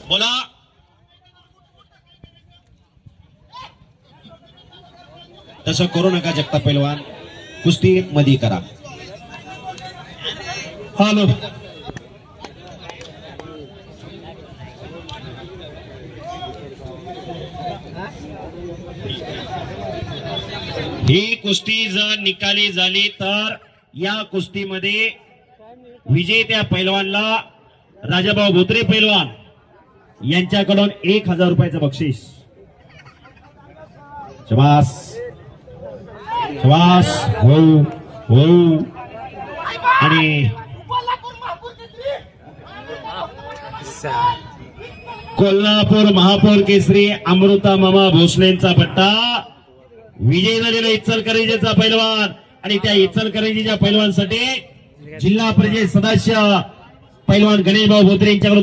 बोला. तसं करू नका जगताप पैलवान, कुस्ती मध्ये करा. हॅलो. ही कुस्ती जर निकाली झाली तर या कुस्तीमध्ये विजेत्या पैलवानला राजाभाऊ भोत्रे पैलवान यांच्याकडून 1000 रुपयाचं बक्षीस. शबास शबास. हो हो. आणि कोल्हापूर महापौर केसरी अमृता मामा भोसलेंचा पट्टा विजय झालेला इचलकरंजीचा पैलवान. आणि त्या इचलकरंजीच्या पैलवानसाठी जिल्हा परिषद सदस्य पैलवान गणेशभाऊ भोत्रे यांच्याकडून